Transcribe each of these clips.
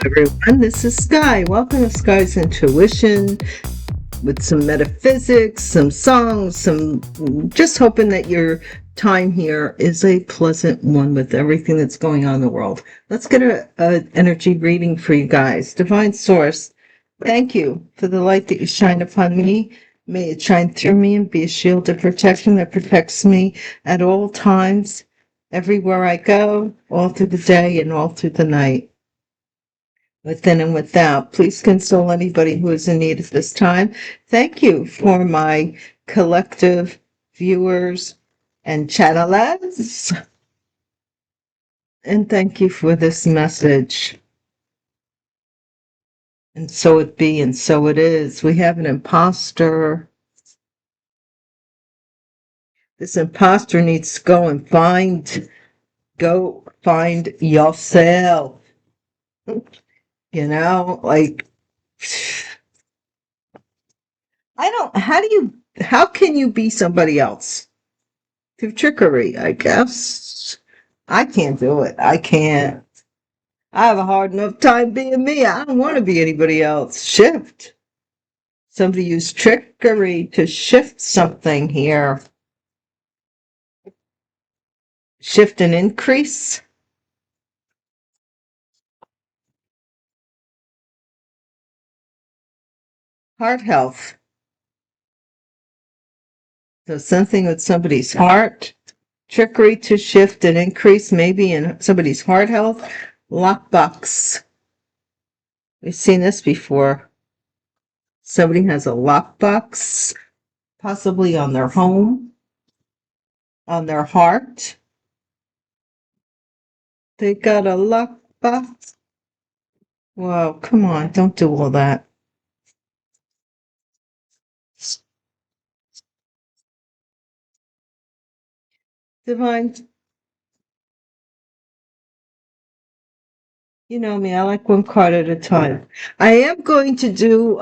Everyone, this is Sky. Welcome to Sky's Intuition with some metaphysics, some songs, some just hoping that your time here is a pleasant one with everything that's going on in the world. Let's get a energy reading for you guys. Divine Source, thank you for the light that you shine upon me. May it shine through me and be a shield of protection that protects me at all times, everywhere I go, all through the day and all through the night, within and without. Please console anybody who is in need at this time. Thank you for my collective viewers and channelers. And thank you for this message. And so it be, and so it is. We have an imposter. This imposter needs to go find yourself. Like, how can you be somebody else? Through trickery, I guess. I can't do it. I can't. I have a hard enough time being me. I don't want to be anybody else. Shift. Somebody used trickery to shift something here. Shift and increase. Heart health. So something with somebody's heart. Trickery to shift and increase, maybe in somebody's heart health. Lockbox. We've seen this before. Somebody has a lockbox, possibly on their home, on their heart. They got a lockbox. Whoa, come on, don't do all that. Divine, you know me, I like one card at a time. I am going to do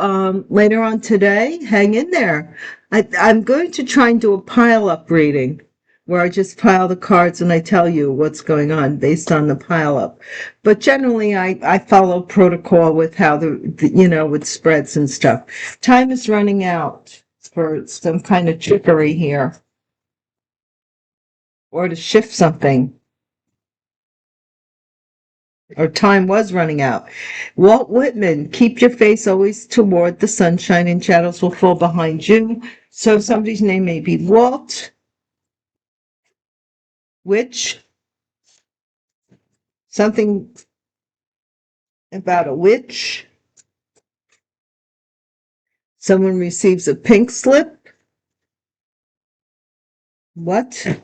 later on today, hang in there. I'm going to try and do a pile-up reading where I just pile the cards and I tell you what's going on based on the pile-up. But generally, I follow protocol with how with spreads and stuff. Time is running out for some kind of trickery here or to shift something. Or time was running out. Walt Whitman, keep your face always toward the sunshine and shadows will fall behind you. So somebody's name may be Walt, witch, something about a witch. Someone receives a pink slip. What?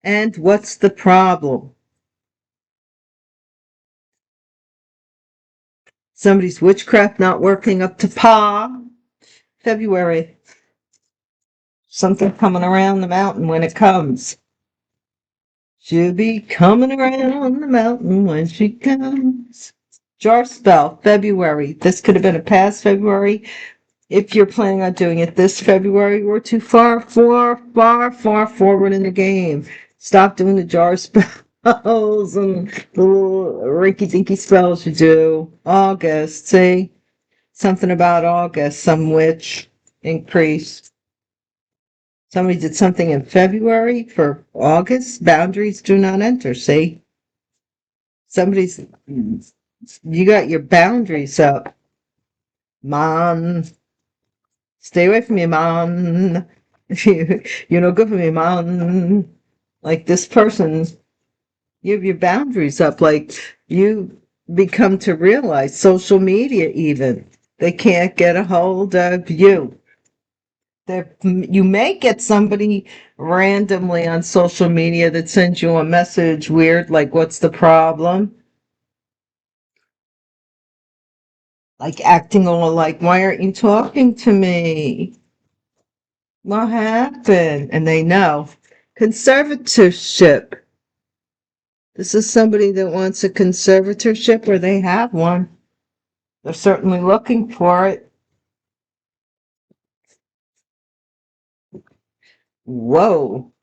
And what's the problem? Somebody's witchcraft not working up to par. February. Something coming around the mountain when it comes. She'll be coming around the mountain when she comes. Jar spell, February. This could have been a past February. If you're planning on doing it this February, we're too far forward in the game. Stop doing the jar spells and the little rinky-dinky spells you do. August, see? Something about August, some witch increase. Somebody did something in February for August. Boundaries do not enter, see? You got your boundaries up. Man, stay away from me, man. You're no good for me, man. Like this person, you have your boundaries up. Like you become to realize social media even. They can't get a hold of you. You may get somebody randomly on social media that sends you a message weird, like, what's the problem? Like acting all like, why aren't you talking to me? What happened? And they know. Conservatorship. This is somebody that wants a conservatorship or they have one. They're certainly looking for it. Whoa.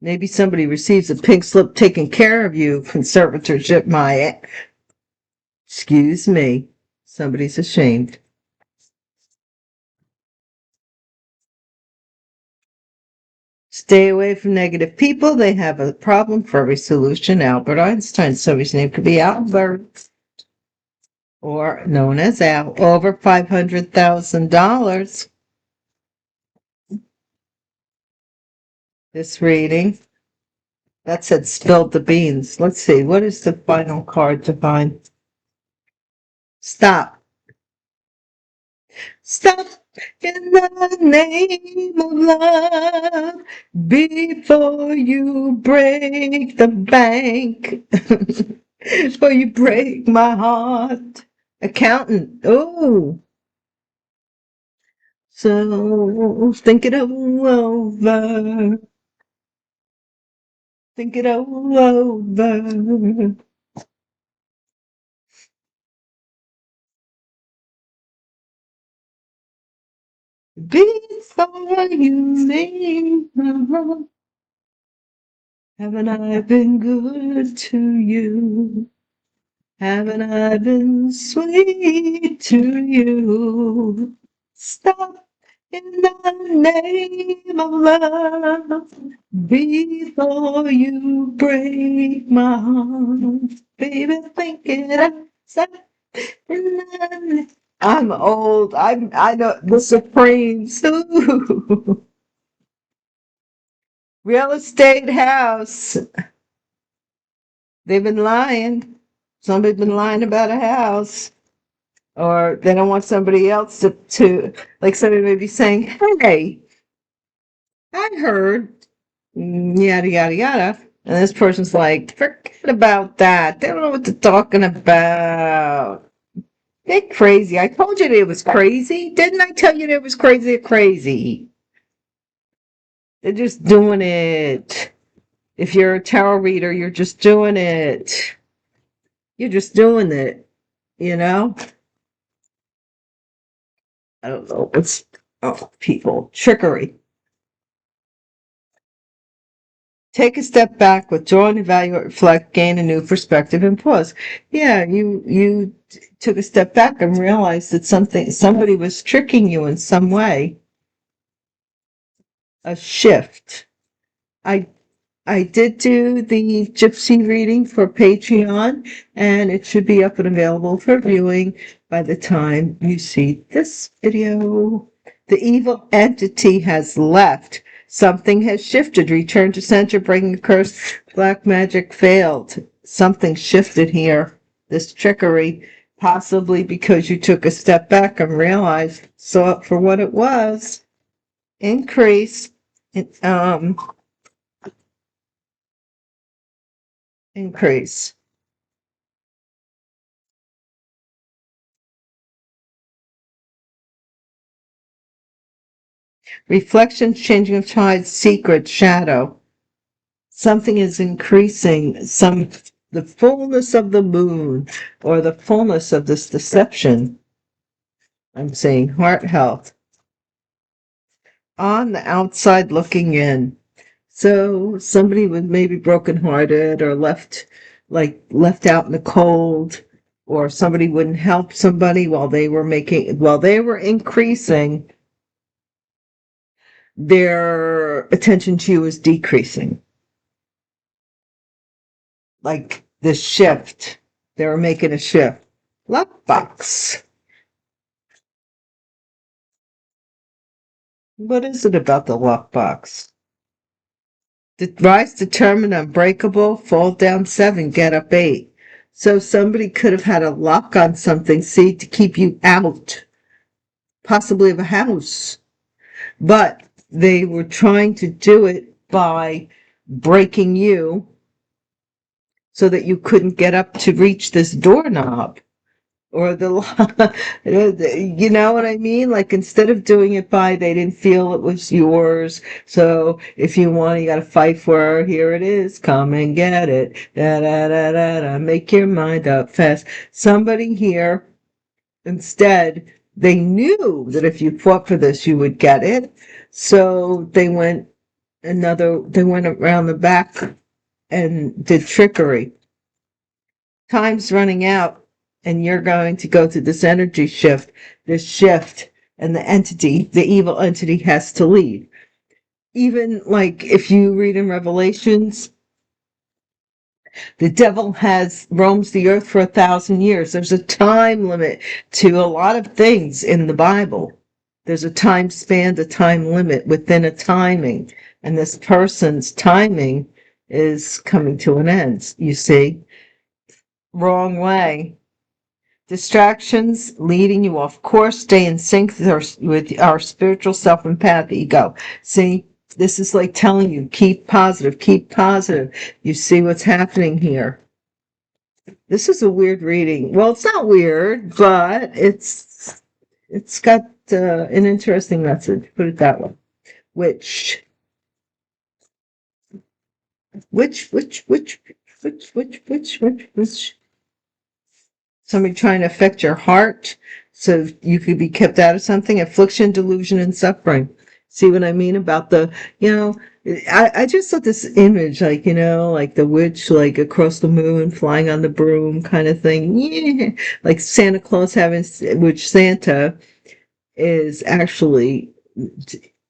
Maybe somebody receives a pink slip taking care of you. Conservatorship, excuse me. Somebody's ashamed. Stay away from negative people. They have a problem for every solution. Albert Einstein. Somebody's name could be Albert, or known as Al. Over $500,000. This reading. That said spilled the beans. Let's see. What is the final card to find? Stop. Stop in the name of love before you break the bank. Before you break my heart. Accountant. Oh. So think it over. Think it over. Before you leave, haven't I been good to you? Haven't I been sweet to you? Stop in the name of love before you break my heart. Baby, think it out. Stop in the I'm old. I know the Supremes. Ooh. Real estate house. They've been lying. Somebody's been lying about a house. Or they don't want somebody else to like somebody may be saying, hey, I heard yada yada yada. And this person's like, forget about that. They don't know what they're talking about. They're crazy. I told you it was crazy. Didn't I tell you it was crazy? Crazy. They're just doing it. If you're a tarot reader, you're just doing it. You're just doing it, you know? I don't know. It's, people. Trickery. Take a step back, withdraw and evaluate, reflect, gain a new perspective, and pause. Yeah, you took a step back and realized that somebody was tricking you in some way. A shift. I did do the Gypsy reading for Patreon, and it should be up and available for viewing by the time you see this video. The evil entity has left. Something has shifted. Return to center, bringing a curse. Black magic failed. Something shifted here. This trickery, possibly because you took a step back and realized, saw it for what it was. Increase. Increase. Reflection, changing of tides, secret, shadow. Something is increasing, the fullness of the moon, or the fullness of this deception. I'm saying heart health. On the outside looking in. So somebody was maybe brokenhearted or left out in the cold, or somebody wouldn't help somebody while they were increasing, their attention to you is decreasing. Like the shift. They were making a shift. Lockbox. What is it about the lockbox? Rise determined, unbreakable, fall down 7, get up 8. So somebody could have had a lock on something, see, to keep you out, possibly of a house. But they were trying to do it by breaking you so that you couldn't get up to reach this doorknob. Or you know what I mean? Like, instead of doing it they didn't feel it was yours. So if you want, you got to fight for it. Here it is. Come and get it. Da, da, da, da, da. Make your mind up fast. Somebody here, instead, they knew that if you fought for this, you would get it. So they went they went around the back and did trickery. Time's running out, and you're going to go through this energy shift, and the evil entity has to leave. Even like if you read in Revelations, the devil has roams the earth for 1,000 years. There's a time limit to a lot of things in the Bible. There's a time span, a time limit within a timing. And this person's timing is coming to an end, you see. Wrong way. Distractions leading you off course. Stay in sync with our spiritual self and path ego. See, this is like telling you, keep positive, keep positive. You see what's happening here. This is a weird reading. Well, it's not weird, but it's got an interesting message. Put it that way. Which somebody trying to affect your heart so you could be kept out of something. Affliction, delusion, and suffering. See what I mean about I just saw this image, like, like the witch, like across the moon, flying on the broom kind of thing. Yeah. Like Santa Claus which Santa is actually,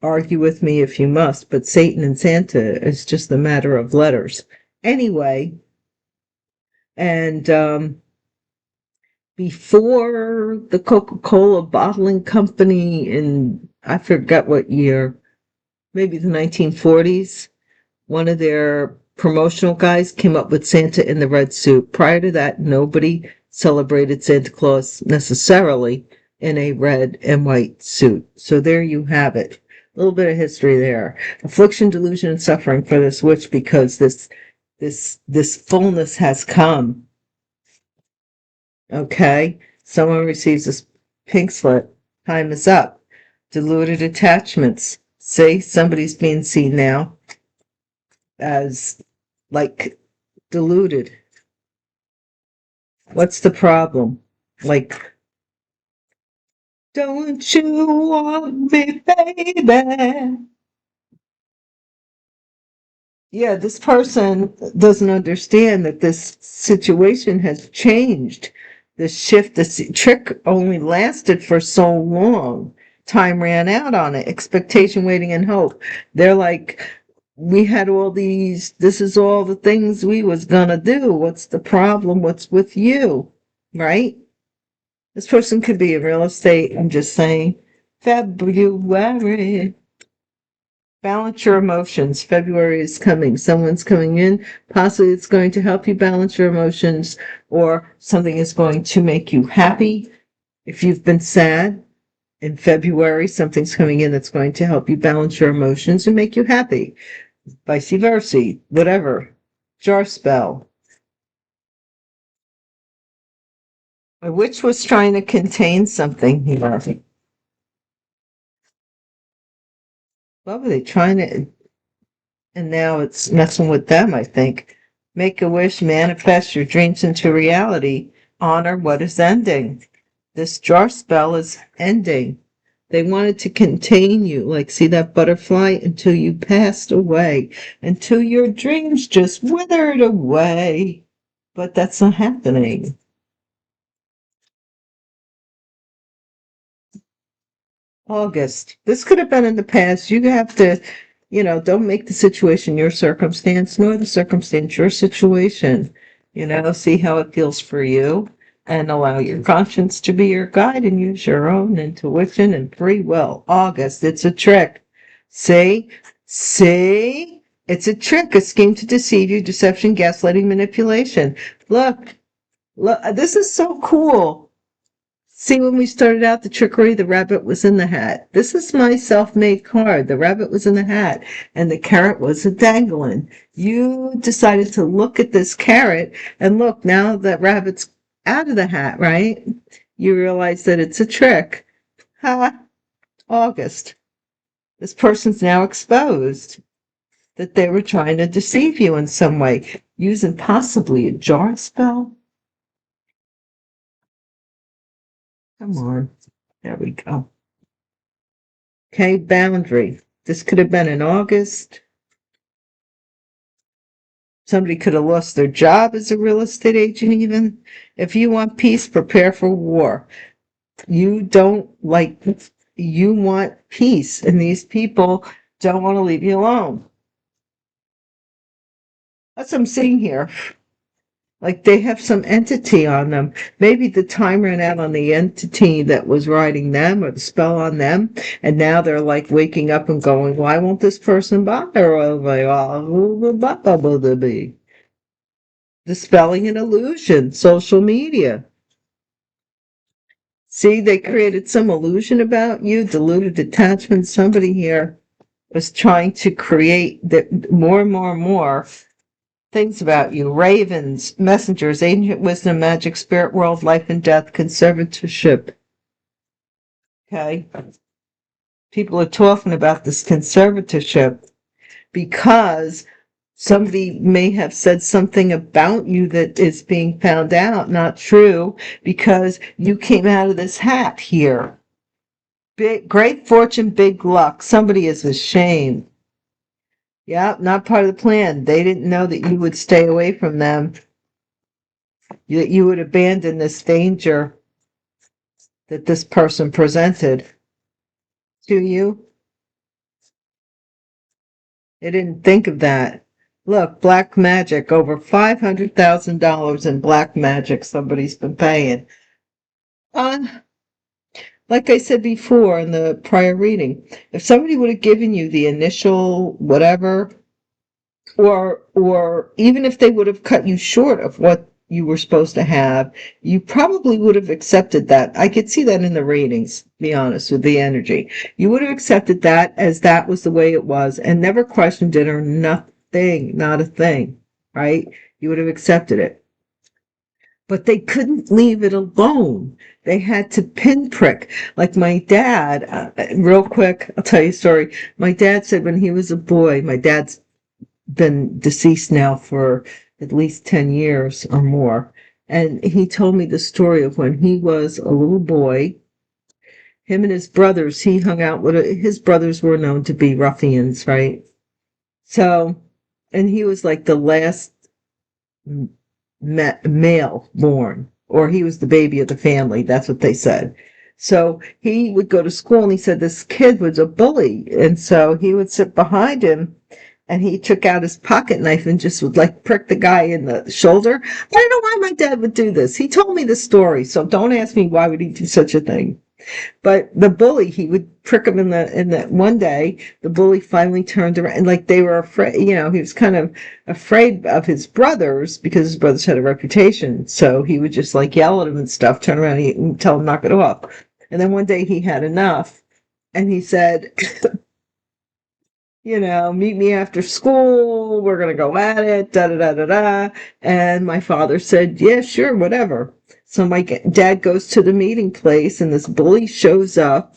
argue with me if you must, but Satan and Santa is just a matter of letters. Anyway, and, before the Coca-Cola bottling company in, I forget what year, maybe the 1940s, one of their promotional guys came up with Santa in the red suit. Prior to that, nobody celebrated Santa Claus necessarily in a red and white suit. So there you have it. A little bit of history there. Affliction, delusion, and suffering for this witch, because this fullness has come. Okay, someone receives this pink slip. Time is up. Deluded attachments. See, somebody's being seen now as like deluded. What's the problem? Like, don't you want me, baby? Yeah, this person doesn't understand that this situation has changed. This trick only lasted for so long. Time ran out on it. Expectation, waiting, and hope. They're like, we had this is all the things we was gonna do. What's the problem? What's with you? Right? This person could be in real estate. I'm just saying. February. Balance your emotions. February is coming. Someone's coming in. Possibly it's going to help you balance your emotions, or something is going to make you happy. If you've been sad in February, something's coming in that's going to help you balance your emotions and make you happy. Vice versa, whatever. Jar spell. A witch was trying to contain something here. What were they trying to? And now it's messing with them, I think. Make a wish, manifest your dreams into reality. Honor what is ending. This jar spell is ending. They wanted to contain you, like, see that butterfly, until you passed away, until your dreams just withered away. But that's not happening. August. This could have been in the past. You have to, don't make the situation your circumstance, nor the circumstance your situation. See how it feels for you, and allow your conscience to be your guide, and use your own intuition and free will. August, it's a trick. See? It's a trick, a scheme to deceive you, deception, gaslighting, manipulation. Look, this is so cool. See, when we started out the trickery, the rabbit was in the hat. This is my self-made card. The rabbit was in the hat, and the carrot was a dangling. You decided to look at this carrot, and look, now that rabbit's out of the hat, right? You realize that it's a trick. Ha! August. This person's now exposed that they were trying to deceive you in some way, using possibly a jar spell. Come on. There we go. Okay, boundary. This could have been in August. Somebody could have lost their job as a real estate agent even. If you want peace, prepare for war. You want peace, and these people don't want to leave you alone. That's what I'm seeing here. Like they have some entity on them. Maybe the time ran out on the entity that was riding them or the spell on them. And now they're like waking up and going, why won't this person bother? Dispelling an illusion, social media. See, they created some illusion about you, deluded attachment. Somebody here was trying to create more and more and more things about you. Ravens, messengers, ancient wisdom, magic, spirit world, life and death, conservatorship. Okay? People are talking about this conservatorship because somebody may have said something about you that is being found out, not true, because you came out of this hat here. Great fortune, big luck. Somebody is ashamed. Yeah, not part of the plan. They didn't know that you would stay away from them, that you would abandon this danger that this person presented to you. They didn't think of that. Look, black magic, over $500,000 in black magic somebody's been paying. Like I said before in the prior reading, if somebody would have given you the initial whatever, or even if they would have cut you short of what you were supposed to have, you probably would have accepted that. I could see that in the readings, to be honest, with the energy. You would have accepted that as that was the way it was and never questioned it or nothing, not a thing, right? You would have accepted it. But they couldn't leave it alone. They had to pinprick. Like my dad, real quick, I'll tell you a story. My dad said when he was a boy, my dad's been deceased now for at least 10 years or more. And he told me the story of when he was a little boy, him and his brothers, he hung out with, his brothers were known to be ruffians, right? So, and he was like the last male born, or he was the baby of the family. That's what they said. So he would go to school and he said this kid was a bully. And so he would sit behind him and he took out his pocket knife and just would like prick the guy in the shoulder. I don't know why my dad would do this. He told me the story, so don't ask me why would he do such a thing. But the bully, he would prick him in the one day, the bully finally turned around and like they were afraid, he was kind of afraid of his brothers because his brothers had a reputation. So he would just like yell at him and stuff, turn around and tell him knock it off. And then one day he had enough and he said, meet me after school. We're going to go at it, da da da da da. And my father said, yeah, sure, whatever. So my dad goes to the meeting place and this bully shows up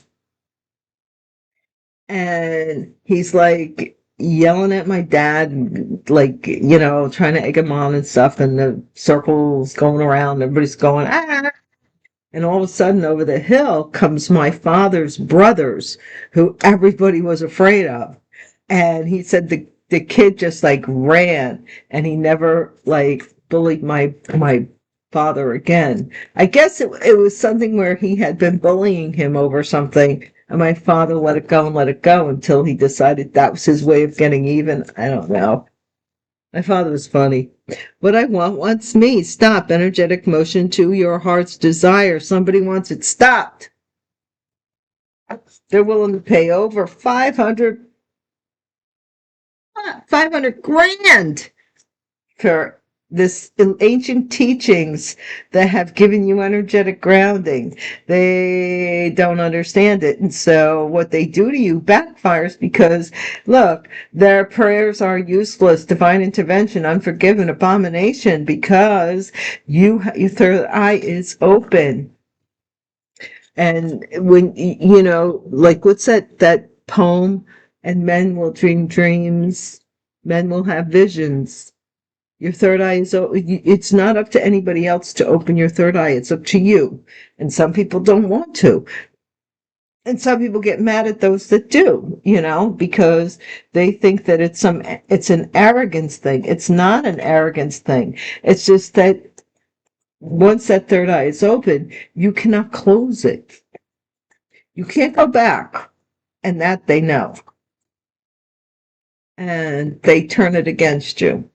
and he's like yelling at my dad, like, trying to egg him on and stuff. And the circle's going around. Everybody's going, ah. And all of a sudden over the hill comes my father's brothers who everybody was afraid of. And he said the kid just like ran and he never like bullied my father again. I guess it was something where he had been bullying him over something and my father let it go until he decided that was his way of getting even. I don't know. My father was funny. What I want wants me. Stop. Energetic motion to your heart's desire. Somebody wants it stopped. They're willing to pay over 500 grand for this ancient teachings that have given you energetic grounding. They don't understand it. And so what they do to you backfires because, look, their prayers are useless. Divine intervention, unforgiven, abomination, because your third eye is open. And when, like what's that poem? And men will dream dreams. Men will have visions. Your third eye is open. It's not up to anybody else to open your third eye. It's up to you. And some people don't want to. And some people get mad at those that do, because they think that it's an arrogance thing. It's not an arrogance thing. It's just that once that third eye is open, you cannot close it. You can't go back. And that they know. And they turn it against you.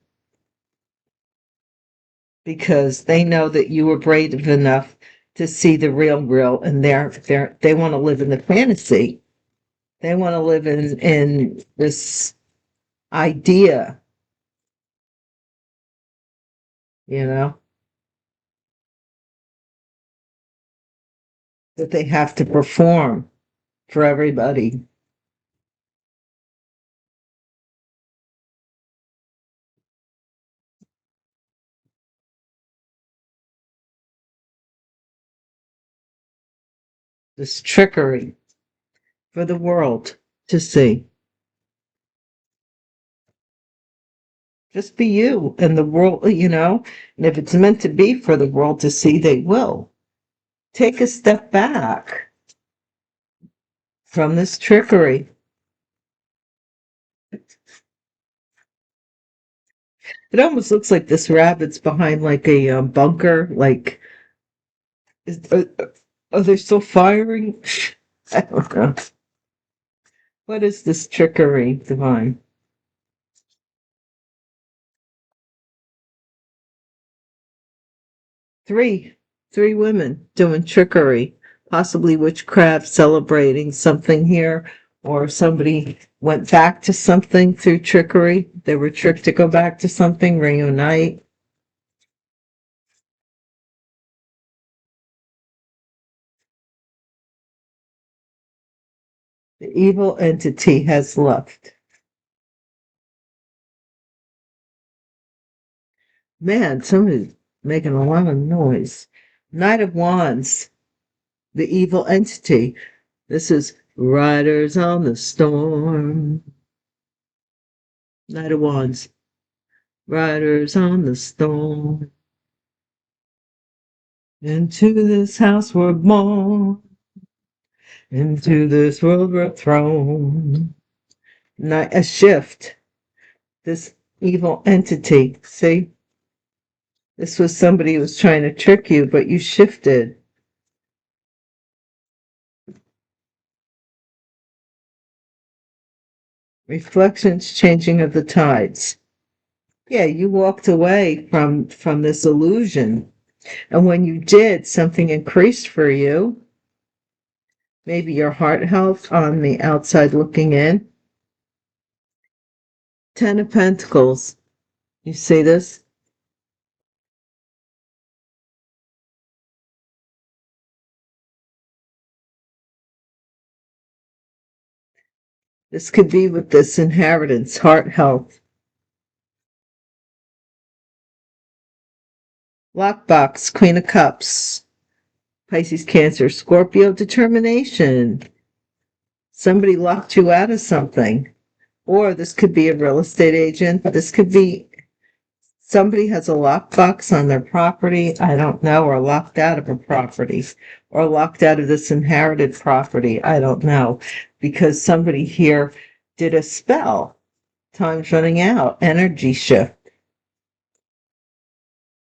Because they know that you were brave enough to see the real, and they want to live in the fantasy. They want to live in this idea, that they have to perform for everybody. This trickery for the world to see. Just be you, and the world, and if it's meant to be for the world to see, they will. Take a step back from this trickery. It almost looks like this rabbit's behind like a bunker. Like, are they still firing? I don't know. What is this trickery, Divine? Three women doing trickery, possibly witchcraft, celebrating something here, or somebody went back to something through trickery. They were tricked to go back to something, reunite. The evil entity has left. Man, somebody's making a lot of noise. Knight of Wands, the evil entity. This is Riders on the Storm. Knight of Wands. Riders on the storm. Into this house we're born. Into this world we're thrown. A shift. This evil entity. See? This was somebody who was trying to trick you, but you shifted. Reflections, changing of the tides. Yeah, you walked away from this illusion. And when you did, something increased for you. Maybe your heart health on the outside looking in. 10 of Pentacles. You see this? This could be with this inheritance, heart health. Lockbox, Queen of Cups. Pisces, Cancer, Scorpio, determination. Somebody locked you out of something. Or this could be a real estate agent. This could be somebody has a lockbox on their property, I don't know, or locked out of a property, or locked out of this inherited property, I don't know, because somebody here did a spell. Time's running out. Energy shift.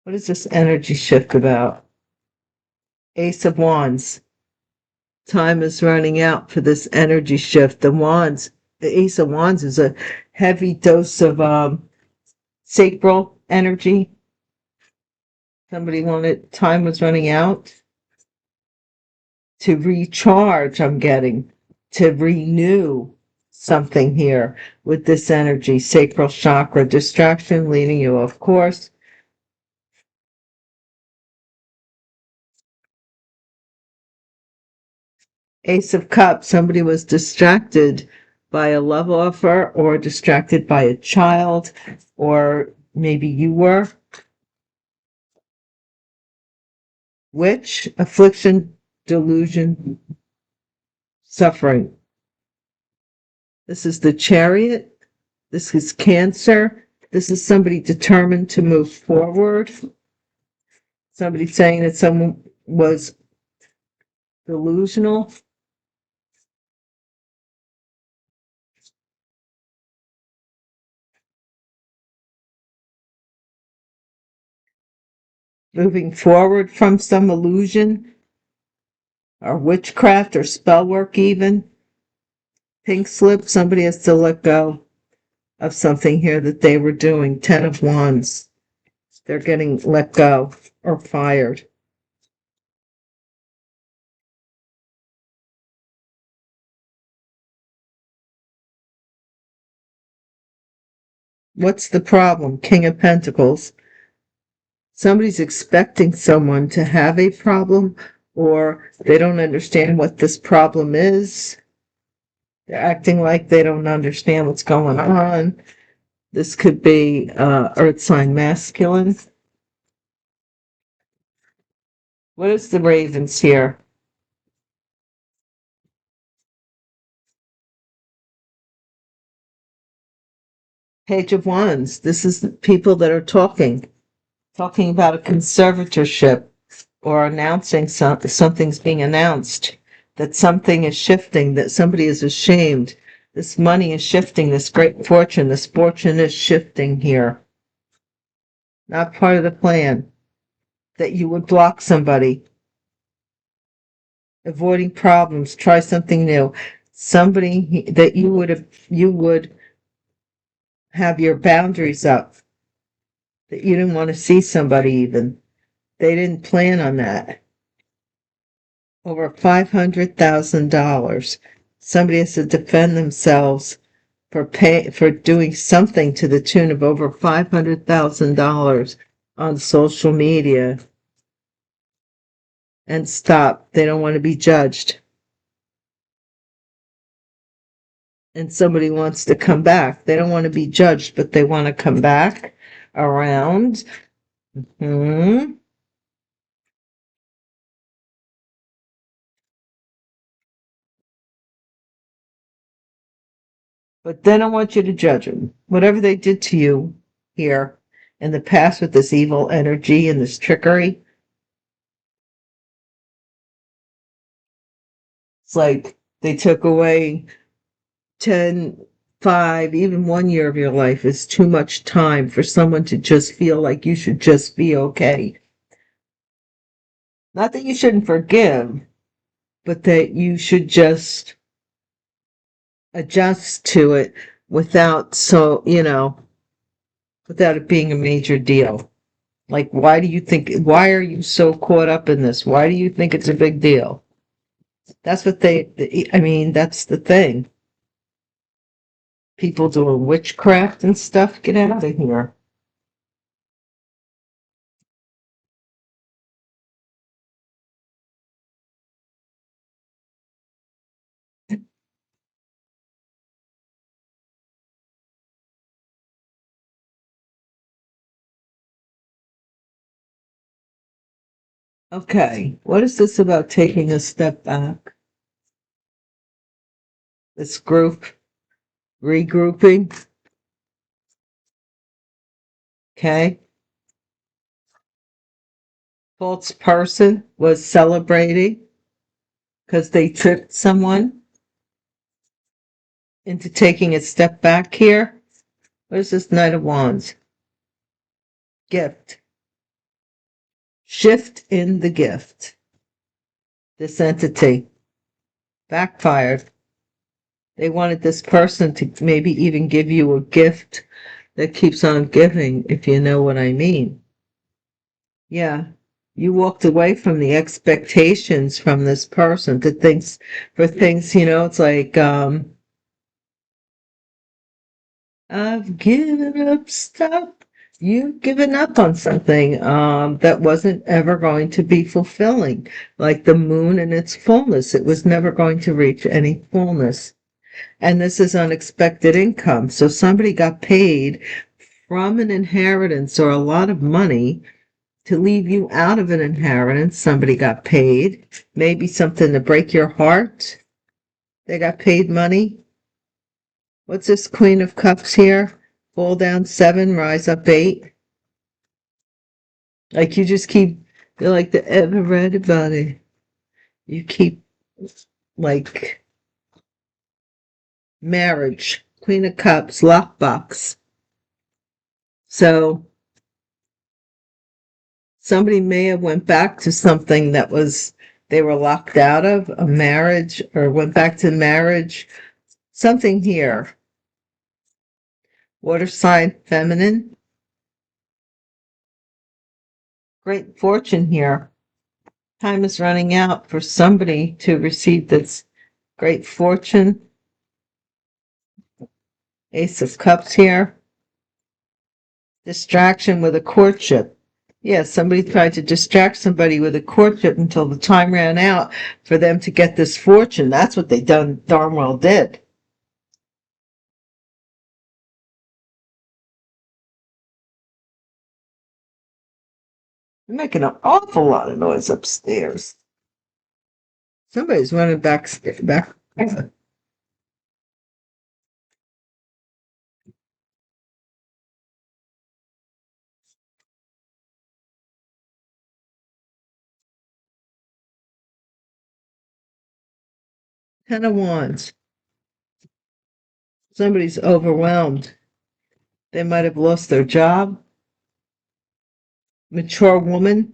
What is this energy shift about? Ace of Wands. Time is running out for this energy shift. The Ace of Wands is a heavy dose of sacral energy. Somebody wanted, time was running out to recharge, I'm getting, to renew something here with this energy. Sacral chakra, distraction leading you, of course. Ace of Cups, somebody was distracted by a love offer or distracted by a child, or maybe you were. Witch, affliction, delusion, suffering. This is the Chariot. This is Cancer. This is somebody determined to move forward. Somebody saying that someone was delusional. moving forward from some illusion or witchcraft or spell work even. Pink slip, somebody has to let go of something here that they were doing. 10 of Wands. They're getting let go or fired. What's the problem? King of Pentacles. Somebody's expecting someone to have a problem, or they don't understand what this problem is. They're acting like they don't understand what's going on. This could be earth sign masculine. What is the ravens here? Page of Wands. This is the people that are talking about a conservatorship or announcing something's being announced, that something is shifting, that somebody is ashamed. This money is shifting, this great fortune, this fortune is shifting here. Not part of the plan. That you would block somebody. Avoiding problems, try something new. Somebody that you would have your boundaries up. That you didn't want to see somebody even. They didn't plan on that. Over $500,000. Somebody has to defend themselves for doing something to the tune of over $500,000 on social media. And stop. They don't want to be judged. And somebody wants to come back. They don't want to be judged, but they want to come back around. But then I want you to judge them. Whatever they did to you here in the past with this evil energy and this trickery, it's like they took away 10, 5, even 1 year of your life is too much time for someone to just feel like you should just be okay. Not that you shouldn't forgive, but that you should just adjust to it without it being a major deal. Like, why are you so caught up in this? Why do you think it's a big deal? That's what that's the thing. People doing witchcraft and stuff, get out of here. Okay, what is this about taking a step back? This group regrouping. Okay. False person was celebrating because they tricked someone into taking a step back here. What is this Knight of Wands? Gift. Shift in the gift. This entity backfired. They wanted this person to maybe even give you a gift that keeps on giving, if you know what I mean. Yeah. You walked away from the expectations from this person for things, it's like, I've given up, stop. You've given up on something that wasn't ever going to be fulfilling, like the moon in its fullness. It was never going to reach any fullness. And this is unexpected income. So somebody got paid from an inheritance or a lot of money to leave you out of an inheritance. Somebody got paid. Maybe something to break your heart. They got paid money. What's this Queen of Cups here? Fall down 7, rise up 8. Like you just keep, you're like the ever ready body. You keep, like, marriage, Queen of Cups, lockbox. So Somebody may have went back to something that they were locked out of, a marriage, or went back to marriage. Something here. Water sign, feminine. Great fortune here. Time is running out for somebody to receive this great fortune. Ace of Cups here. Distraction with a courtship. Yeah, somebody tried to distract somebody with a courtship until the time ran out for them to get this fortune. That's what they darn well did. They're making an awful lot of noise upstairs. Somebody's running back. 10 of Wands. Somebody's overwhelmed. They might have lost their job. Mature woman.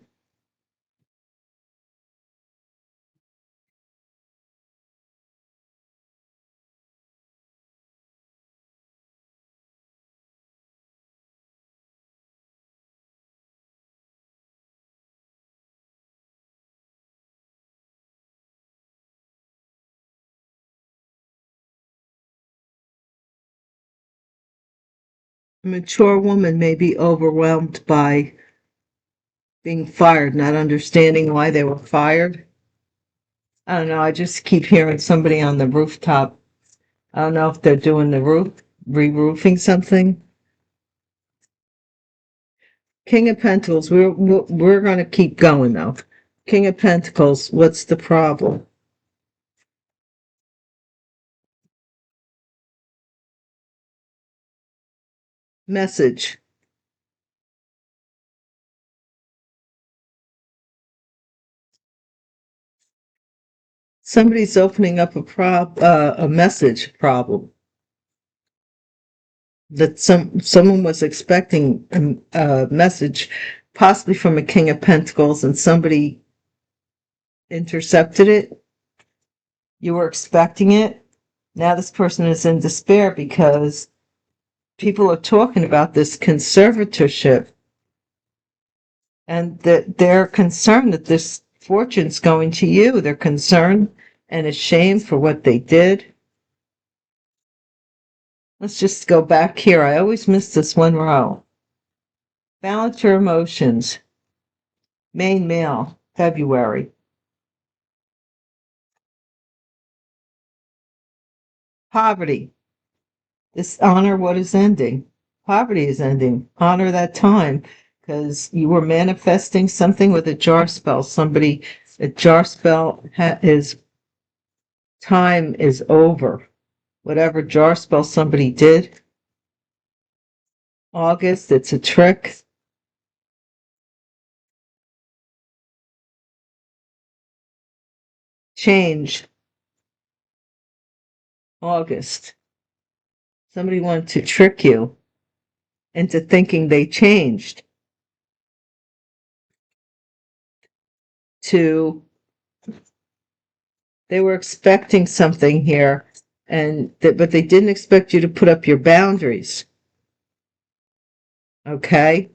A mature woman may be overwhelmed by being fired, not understanding why they were fired. I don't know. I just keep hearing somebody on the rooftop. I don't know if they're doing the re-roofing something. King of Pentacles. We're going to keep going though. King of Pentacles. What's the problem? Message. Somebody's opening up a message problem that someone was expecting a message, possibly from a King of Pentacles, and somebody intercepted it. You were expecting it. Now this person is in despair because people are talking about this conservatorship, and that they're concerned that this fortune's going to you. They're concerned and ashamed for what they did. Let's just go back here. I always miss this one row. Balance your emotions. Main male, February. Poverty. Dishonor what is ending. Poverty is ending. Honor that time because you were manifesting something with a jar spell. A jar spell is time is over. Whatever jar spell somebody did. August, it's a trick. Change. August. Somebody wanted to trick you into thinking they changed. They were expecting something here, but they didn't expect you to put up your boundaries. Okay?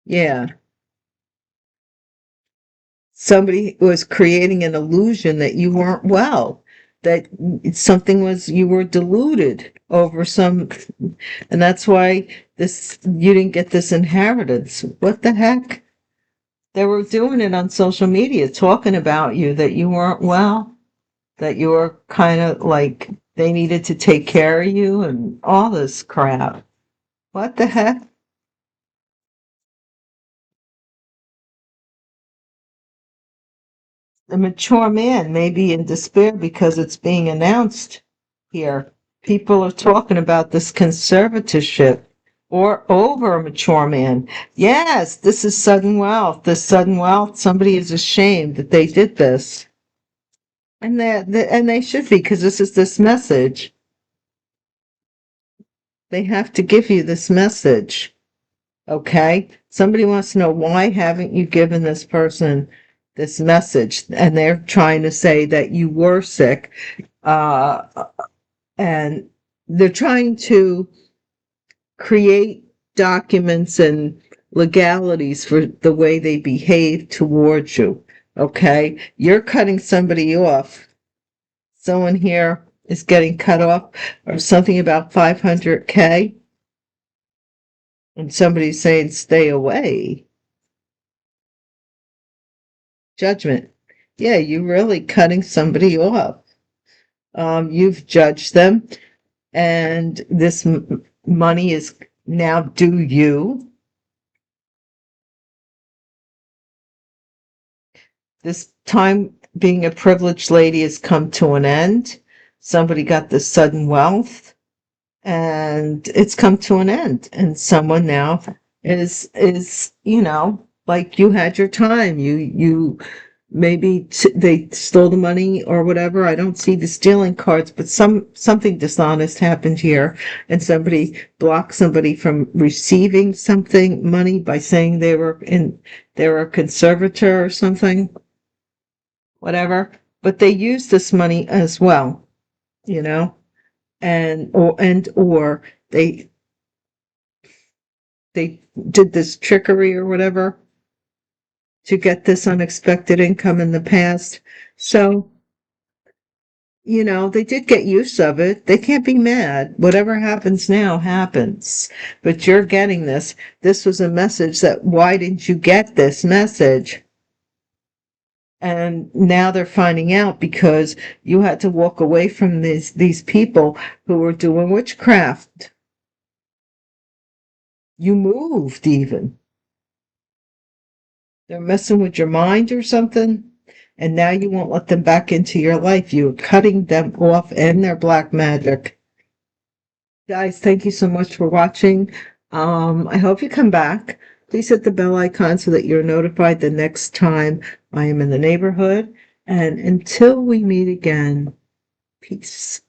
Yeah. Somebody was creating an illusion that you weren't well, that you were deluded over and that's why you didn't get this inheritance. What the heck? They were doing it on social media, talking about you, that you weren't well, that you were kind of like they needed to take care of you and all this crap. What the heck? The mature man may be in despair because it's being announced here. People are talking about this conservatorship or over a mature man. Yes, this is sudden wealth. This sudden wealth, somebody is ashamed that they did this. And they should be, because this is this message. They have to give you this message. Okay? Somebody wants to know, why haven't you given this person this message? And they're trying to say that you were sick. And they're trying to create documents and legalities for the way they behave towards you. Okay? You're cutting somebody off. Someone here is getting cut off, or something about 500K, and somebody's saying stay away. Judgment. Yeah, you're really cutting somebody off. You've judged them, and this money is now due you. This time being a privileged lady has come to an end. Somebody got this sudden wealth, and it's come to an end. And someone now is, like, you had your time. You maybe they stole the money or whatever. I don't see the stealing cards, but something dishonest happened here, and somebody blocked somebody from receiving something money by saying they were a conservator or something, whatever. But they used this money as well, or they did this trickery or whatever to get this unexpected income in the past. So, they did get use of it. They can't be mad. Whatever happens now happens. But you're getting this. This was a message that, why didn't you get this message? And now they're finding out because you had to walk away from these people who were doing witchcraft. You moved even. They're messing with your mind or something, and now you won't let them back into your life. You're cutting them off and their black magic. Guys, thank you so much for watching. I hope you come back. Please hit the bell icon so that you're notified the next time I am in the neighborhood. And until we meet again, peace.